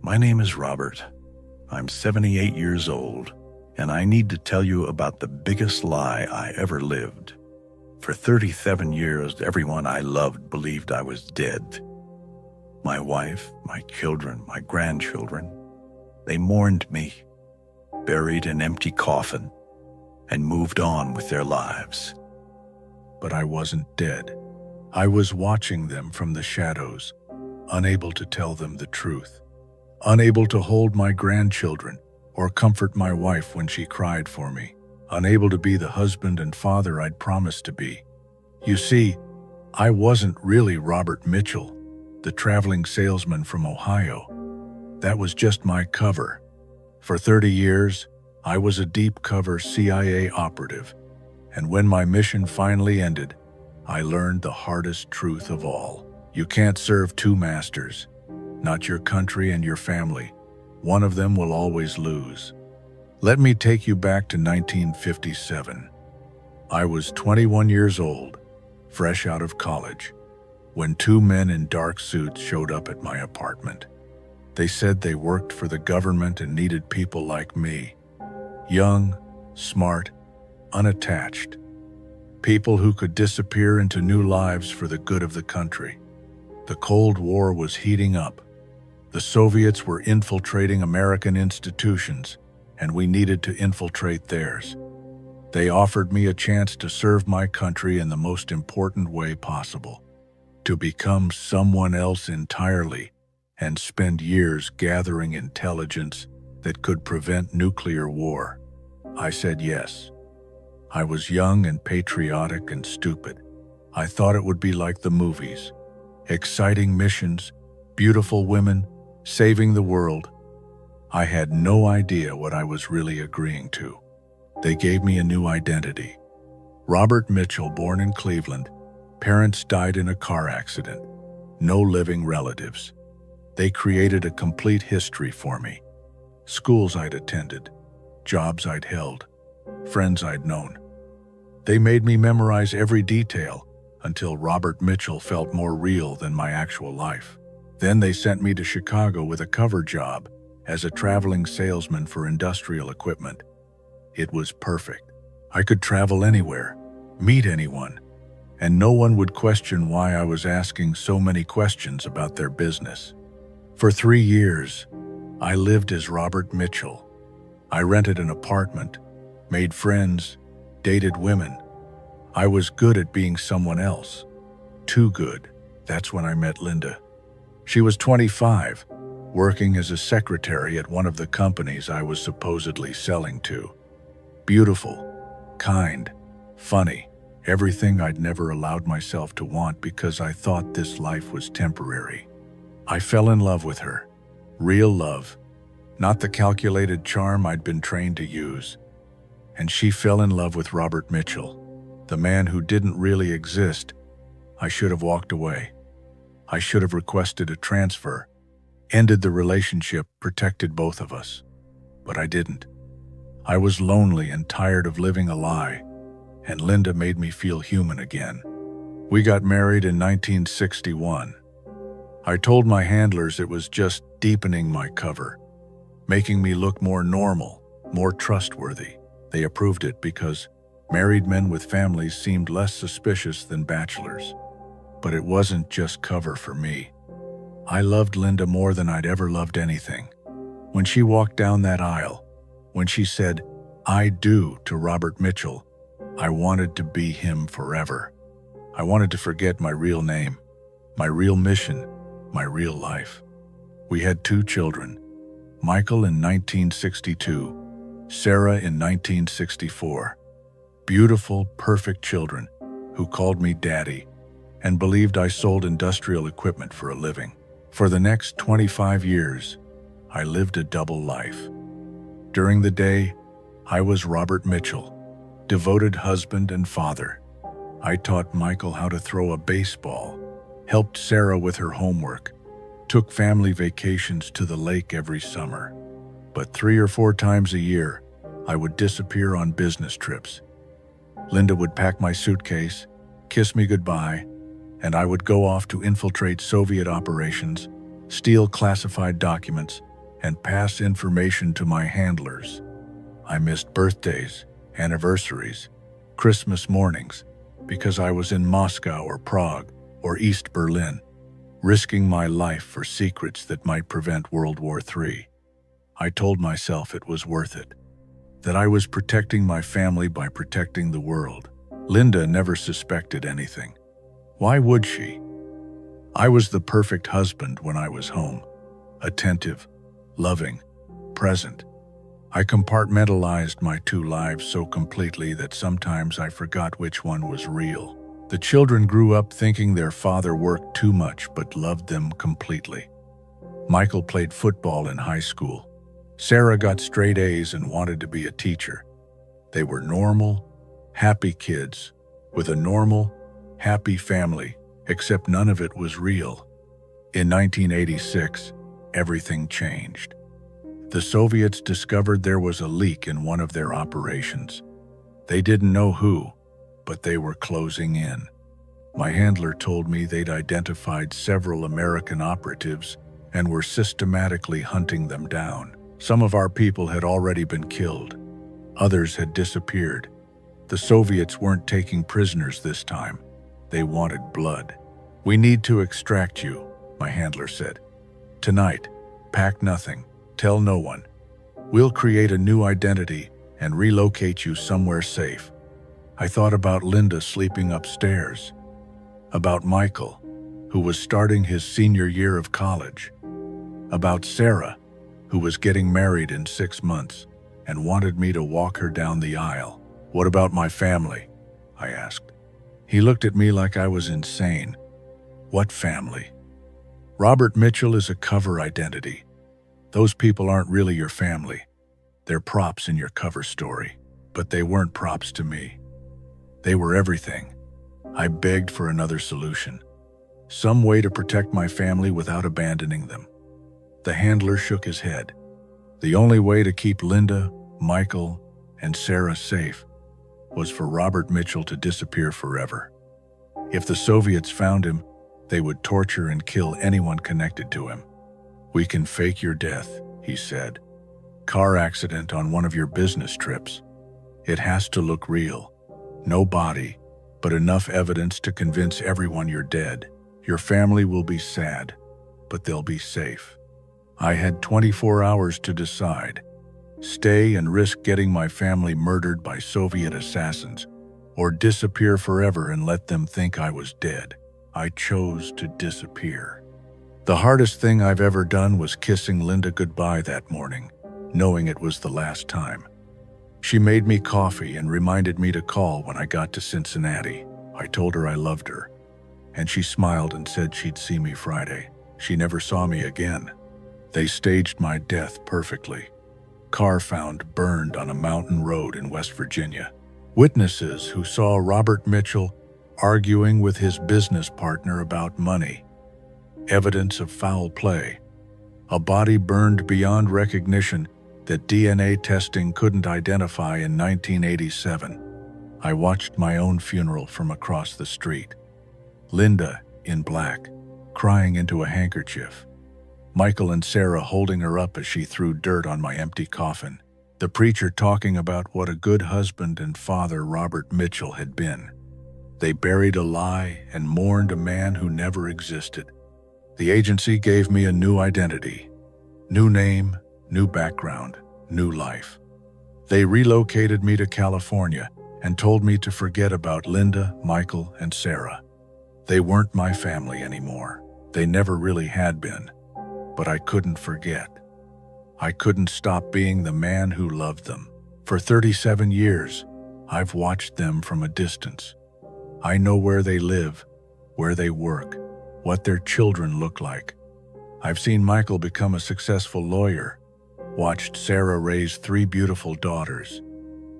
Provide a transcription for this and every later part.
My name is Robert. I'm 78 years old, and I need to tell you about the biggest lie I ever lived. For 37 years, everyone I loved believed I was dead. My wife, my children, my grandchildren, they mourned me, buried an empty coffin, and moved on with their lives. But I wasn't dead. I was watching them from the shadows, unable to tell them the truth, unable to hold my grandchildren or comfort my wife when she cried for me, unable to be the husband and father I'd promised to be. You see, I wasn't really Robert Mitchell, the traveling salesman from Ohio. That was just my cover. For 30 years, I was a deep-cover CIA operative, and when my mission finally ended, I learned the hardest truth of all. You can't serve two masters, not your country and your family. One of them will always lose. Let me take you back to 1957. I was 21 years old, fresh out of college, when two men in dark suits showed up at my apartment. They said they worked for the government and needed people like me. Young, smart, unattached. People who could disappear into new lives for the good of the country. The Cold War was heating up. The Soviets were infiltrating American institutions, and we needed to infiltrate theirs. They offered me a chance to serve my country in the most important way possible, to become someone else entirely and spend years gathering intelligence that could prevent nuclear war. I said yes. I was young and patriotic and stupid. I thought it would be like the movies. Exciting missions, beautiful women, saving the world. I had no idea what I was really agreeing to. They gave me a new identity. Robert Mitchell, born in Cleveland. Parents died in a car accident. No living relatives. They created a complete history for me. Schools I'd attended, jobs I'd held, friends I'd known. They made me memorize every detail until Robert Mitchell felt more real than my actual life. Then they sent me to Chicago with a cover job as a traveling salesman for industrial equipment. It was perfect. I could travel anywhere, meet anyone, and no one would question why I was asking so many questions about their business. For 3 years, I lived as Robert Mitchell. I rented an apartment, made friends, dated women. I was good at being someone else. Too good. That's when I met Linda. She was 25, working as a secretary at one of the companies I was supposedly selling to. Beautiful, kind, funny, everything I'd never allowed myself to want because I thought this life was temporary. I fell in love with her. Real love, not the calculated charm I'd been trained to use. And she fell in love with Robert Mitchell, the man who didn't really exist. I should have walked away. I should have requested a transfer, ended the relationship, protected both of us. But I didn't. I was lonely and tired of living a lie, and Linda made me feel human again. We got married in 1961. I told my handlers it was just deepening my cover, making me look more normal, more trustworthy. They approved it because married men with families seemed less suspicious than bachelors. But it wasn't just cover for me. I loved Linda more than I'd ever loved anything. When she walked down that aisle, when she said, "I do" to Robert Mitchell, I wanted to be him forever. I wanted to forget my real name, my real mission, my real life. We had 2 children, Michael in 1962, Sarah in 1964. Beautiful, perfect children who called me Daddy and believed I sold industrial equipment for a living. For the next 25 years, I lived a double life. During the day, I was Robert Mitchell, devoted husband and father. I taught Michael how to throw a baseball, helped Sarah with her homework, took family vacations to the lake every summer. But 3 or 4 times a year, I would disappear on business trips. Linda would pack my suitcase, kiss me goodbye, and I would go off to infiltrate Soviet operations, steal classified documents, and pass information to my handlers. I missed birthdays, anniversaries, Christmas mornings, because I was in Moscow or Prague or East Berlin, risking my life for secrets that might prevent World War III. I told myself it was worth it, that I was protecting my family by protecting the world. Linda never suspected anything. Why would she? I was the perfect husband when I was home, attentive, loving, present. I compartmentalized my two lives so completely that sometimes I forgot which one was real. The children grew up thinking their father worked too much but loved them completely. Michael played football in high school. Sarah got straight A's and wanted to be a teacher. They were normal, happy kids with a normal, happy family, except none of it was real. In 1986, everything changed. The Soviets discovered there was a leak in one of their operations. They didn't know who, but they were closing in. My handler told me they'd identified several American operatives and were systematically hunting them down. Some of our people had already been killed. Others had disappeared. The Soviets weren't taking prisoners this time. They wanted blood. "We need to extract you," my handler said. "Tonight, pack nothing. Tell no one. We'll create a new identity and relocate you somewhere safe." I thought about Linda sleeping upstairs, about Michael, who was starting his senior year of college, about Sarah, who was getting married in 6 months and wanted me to walk her down the aisle. "What about my family?" I asked. He looked at me like I was insane. "What family?" "Robert Mitchell is a cover identity. Those people aren't really your family. They're props in your cover story." But they weren't props to me. They were everything. I begged for another solution, some way to protect my family without abandoning them. The handler shook his head. The only way to keep Linda, Michael, and Sarah safe was for Robert Mitchell to disappear forever. If the Soviets found him, they would torture and kill anyone connected to him. "We can fake your death," he said. "Car accident on one of your business trips. It has to look real. No body, but enough evidence to convince everyone you're dead. Your family will be sad, but they'll be safe." I had 24 hours to decide. Stay and risk getting my family murdered by Soviet assassins, or disappear forever and let them think I was dead. I chose to disappear. The hardest thing I've ever done was kissing Linda goodbye that morning, knowing it was the last time. She made me coffee and reminded me to call when I got to Cincinnati. I told her I loved her, and she smiled and said she'd see me Friday. She never saw me again. They staged my death perfectly. Car found burned on a mountain road in West Virginia. Witnesses who saw Robert Mitchell arguing with his business partner about money. Evidence of foul play. A body burned beyond recognition that DNA testing couldn't identify in 1987. I watched my own funeral from across the street. Linda, in black, crying into a handkerchief. Michael and Sarah holding her up as she threw dirt on my empty coffin. The preacher talking about what a good husband and father Robert Mitchell had been. They buried a lie and mourned a man who never existed. The agency gave me a new identity. New name, new background, new life. They relocated me to California and told me to forget about Linda, Michael, and Sarah. They weren't my family anymore. They never really had been. But I couldn't forget. I couldn't stop being the man who loved them. For 37 years, I've watched them from a distance. I know where they live, where they work, what their children look like. I've seen Michael become a successful lawyer, watched Sarah raise 3 beautiful daughters.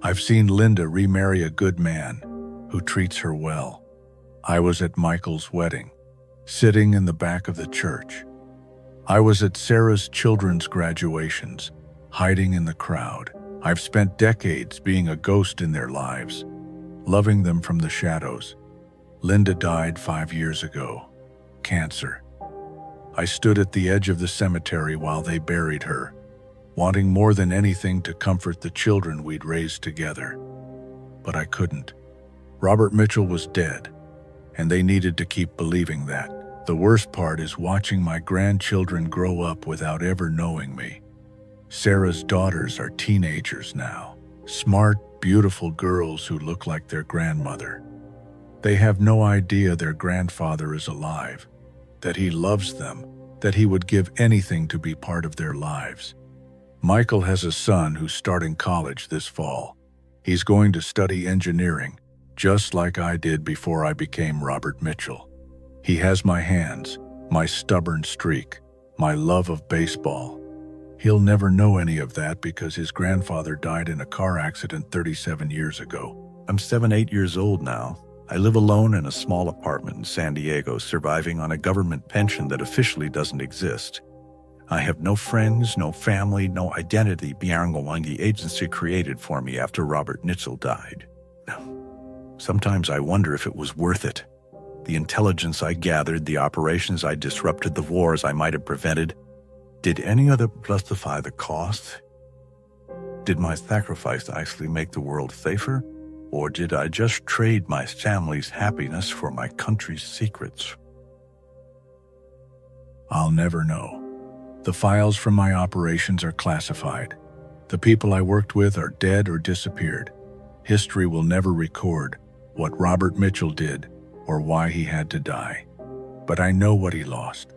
I've seen Linda remarry a good man who treats her well. I was at Michael's wedding, sitting in the back of the church. I was at Sarah's children's graduations, hiding in the crowd. I've spent decades being a ghost in their lives, loving them from the shadows. Linda died 5 years ago. Cancer. I stood at the edge of the cemetery while they buried her, wanting more than anything to comfort the children we'd raised together. But I couldn't. Robert Mitchell was dead, and they needed to keep believing that. The worst part is watching my grandchildren grow up without ever knowing me. Sarah's daughters are teenagers now, smart, beautiful girls who look like their grandmother. They have no idea their grandfather is alive, that he loves them, that he would give anything to be part of their lives. Michael has a son who's starting college this fall. He's going to study engineering, just like I did before I became Robert Mitchell. He has my hands, my stubborn streak, my love of baseball. He'll never know any of that because his grandfather died in a car accident 37 years ago. I'm 8 years old now. I live alone in a small apartment in San Diego, surviving on a government pension that officially doesn't exist. I have no friends, no family, no identity beyond the agency created for me after Robert Mitchell died. Sometimes I wonder if it was worth it. The intelligence I gathered, the operations I disrupted, the wars I might have prevented. Did any of them justify the cost? Did my sacrifice actually make the world safer? Or did I just trade my family's happiness for my country's secrets? I'll never know. The files from my operations are classified. The people I worked with are dead or disappeared. History will never record what Robert Mitchell did or why he had to die. But I know what he lost.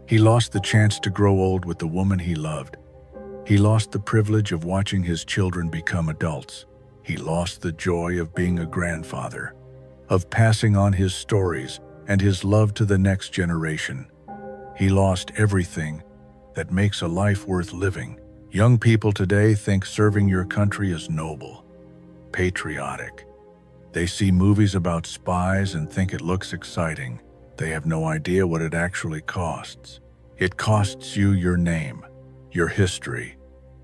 He lost the chance to grow old with the woman he loved. He lost the privilege of watching his children become adults. He lost the joy of being a grandfather, of passing on his stories and his love to the next generation. He lost everything that makes a life worth living. Young people today think serving your country is noble, patriotic. They see movies about spies and think it looks exciting. They have no idea what it actually costs. It costs you your name, your history,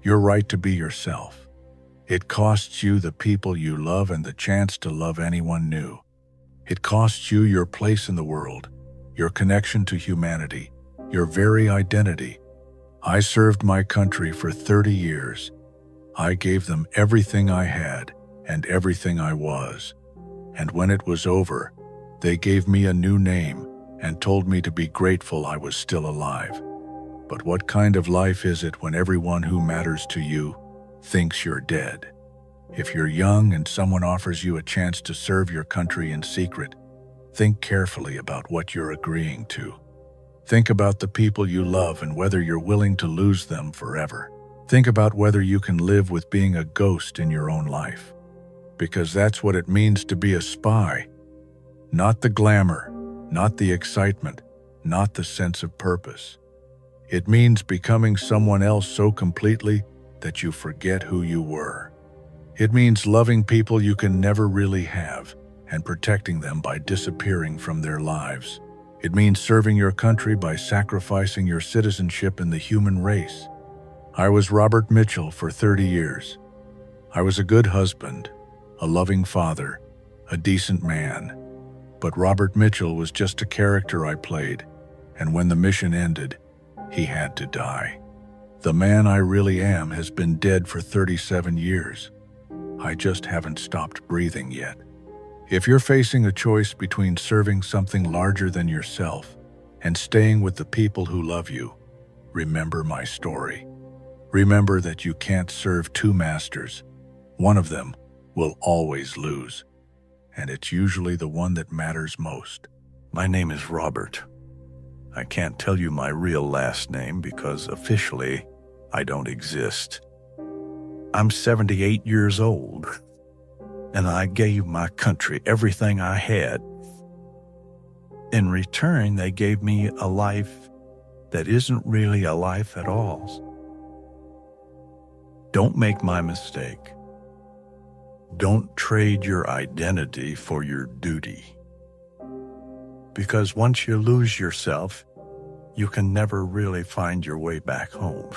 your right to be yourself. It costs you the people you love and the chance to love anyone new. It costs you your place in the world, your connection to humanity, your very identity. I served my country for 30 years. I gave them everything I had and everything I was. And when it was over, they gave me a new name and told me to be grateful I was still alive. But what kind of life is it when everyone who matters to you thinks you're dead? If you're young and someone offers you a chance to serve your country in secret, think carefully about what you're agreeing to. Think about the people you love and whether you're willing to lose them forever. Think about whether you can live with being a ghost in your own life. Because that's what it means to be a spy. Not the glamour, not the excitement, not the sense of purpose. It means becoming someone else so completely that you forget who you were. It means loving people you can never really have and protecting them by disappearing from their lives. It means serving your country by sacrificing your citizenship in the human race. I was Robert Mitchell for 30 years. I was a good husband, a loving father, a decent man. But Robert Mitchell was just a character I played, and when the mission ended, he had to die. The man I really am has been dead for 37 years. I just haven't stopped breathing yet. If you're facing a choice between serving something larger than yourself and staying with the people who love you, remember my story. Remember that you can't serve two masters. One of them will always lose, and it's usually the one that matters most. My name is Robert. I can't tell you my real last name because officially I don't exist. I'm 78 years old, and I gave my country everything I had. In return, they gave me a life that isn't really a life at all. Don't make my mistake. Don't trade your identity for your duty. Because once you lose yourself, you can never really find your way back home.